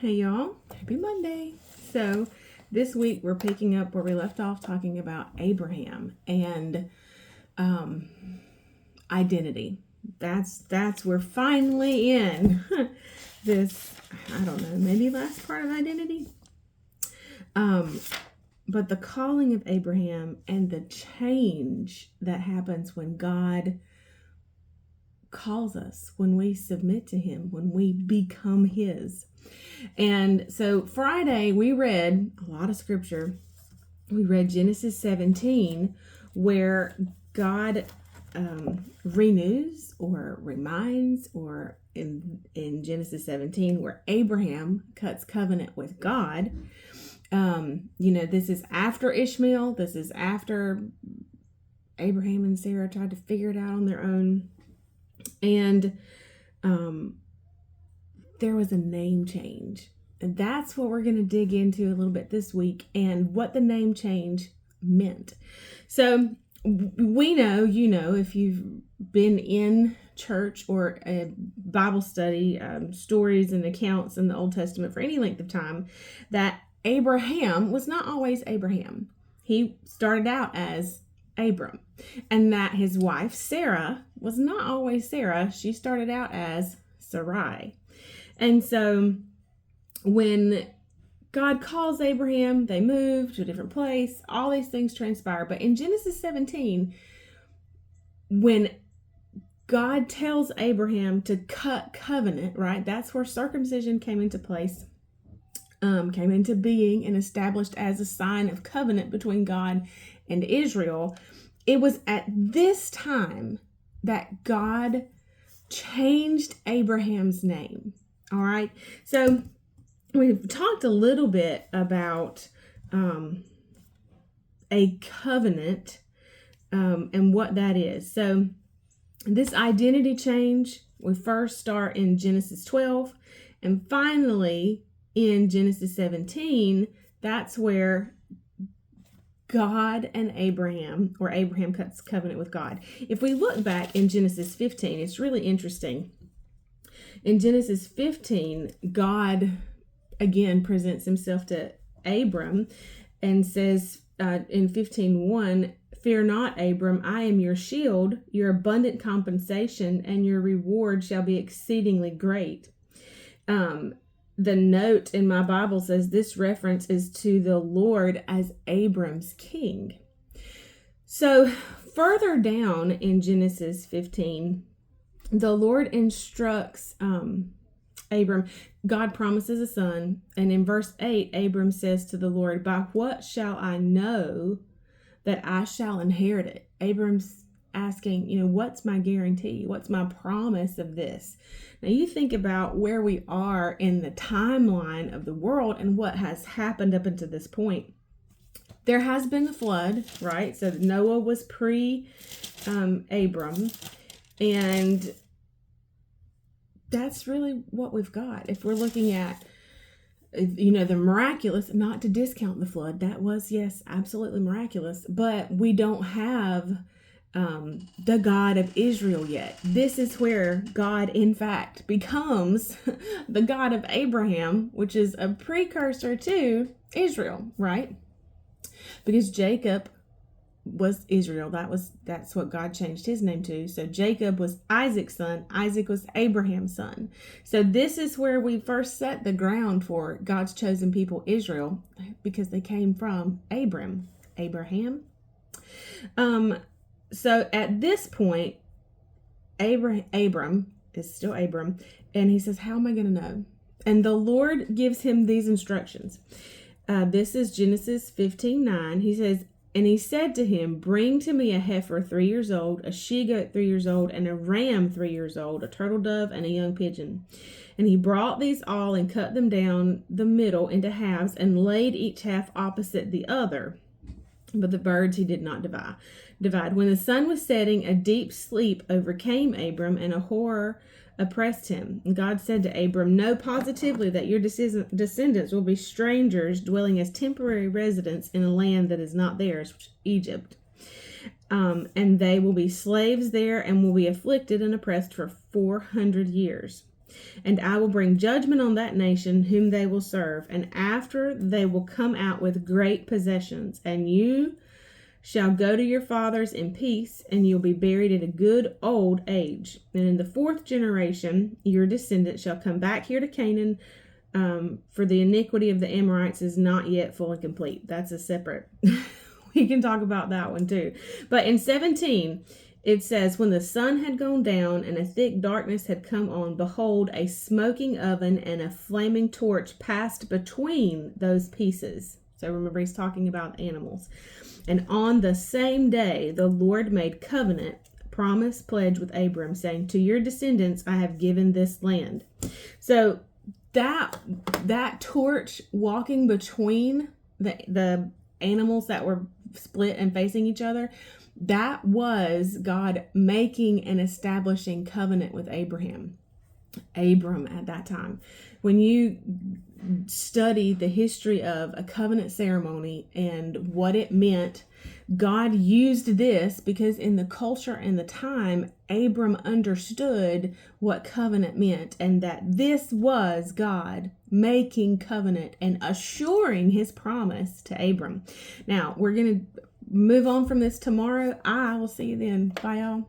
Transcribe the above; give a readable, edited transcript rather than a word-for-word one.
Hey y'all, happy Monday. So this week we're picking up where we left off talking about Abraham and identity. That's we're finally in this, I don't know, maybe last part of identity. But the calling of Abraham and the change that happens when God calls us, when we submit to him, when we become his. And so Friday we read a lot of scripture. We read Genesis 17, where God renews or reminds, or in Genesis 17, where Abraham cuts covenant with God. This is after Ishmael. This is after Abraham and Sarah tried to figure it out on their own. And there was a name change. And that's what we're going to dig into a little bit this week, and what the name change meant. So we know, if you've been in church or a Bible study, stories and accounts in the Old Testament for any length of time, that Abraham was not always Abraham. He started out as Abram, and that his wife Sarah was not always Sarah. She started out as Sarai. And so when God calls Abraham, they move to a different place, all these things transpire. But in Genesis 17, when God tells Abraham to cut covenant, right? That's where circumcision came into place, came into being, and established as a sign of covenant between God and Israel. It was at this time that God changed Abraham's name. All right. So we've talked a little bit about a covenant and what that is. So this identity change, we first start in Genesis 12, and finally in Genesis 17, that's where God and Abraham, or Abraham cuts covenant with God. If we look back in Genesis 15, it's really interesting. In Genesis 15, God again presents himself to Abram and says in 15:1, "Fear not, Abram, I am your shield, your abundant compensation, and your reward shall be exceedingly great." The note in my Bible says this reference is to the Lord as Abram's king. So further down in Genesis 15, the Lord instructs Abram. God promises a son, and in verse 8, Abram says to the Lord, "By what shall I know that I shall inherit it?" Abram's asking, what's my guarantee? What's my promise of this? Now you think about where we are in the timeline of the world and what has happened up until this point. There has been the flood, right? So Noah was pre-Abram, and that's really what we've got. If we're looking at, the miraculous, not to discount the flood, that was, yes, absolutely miraculous, but we don't have the God of Israel yet. This is where God, in fact, becomes the God of Abraham, which is a precursor to Israel, right? Because Jacob was Israel. That's what God changed his name to. So Jacob was Isaac's son. Isaac was Abraham's son. So this is where we first set the ground for God's chosen people, Israel, because they came from Abraham. So at this point, Abram is still Abram, and he says, "How am I going to know?" And the Lord gives him these instructions. This is Genesis 15:9. He says, "And he said to him, Bring to me a heifer 3 years old, a she-goat 3 years old, and a ram 3 years old, a turtle dove, and a young pigeon. And he brought these all and cut them down the middle into halves and laid each half opposite the other. But the birds he did not divide. When the sun was setting, a deep sleep overcame Abram, and a horror oppressed him. And God said to Abram, Know positively that your descendants will be strangers dwelling as temporary residents in a land that is not theirs, Egypt. And they will be slaves there and will be afflicted and oppressed for 400 years. And I will bring judgment on that nation whom they will serve, and after they will come out with great possessions. And you shall go to your fathers in peace, and you'll be buried at a good old age. And in the 4th generation, your descendants shall come back here to Canaan, for the iniquity of the Amorites is not yet fully complete. That's a separate, we can talk about that one too. But in 17, it says, when the sun had gone down and a thick darkness had come on, behold, a smoking oven and a flaming torch passed between those pieces. So remember, he's talking about animals. And on the same day, the Lord made covenant, promise, pledge with Abram, saying, to your descendants I have given this land. So that torch walking between the animals that were split and facing each other, that was God making and establishing covenant with Abram at that time. When you study the history of a covenant ceremony and what it meant, God used this because in the culture and the time, Abram understood what covenant meant, and that this was God making covenant and assuring his promise to Abram. Now, we're going to move on from this tomorrow. I will see you then. Bye, y'all.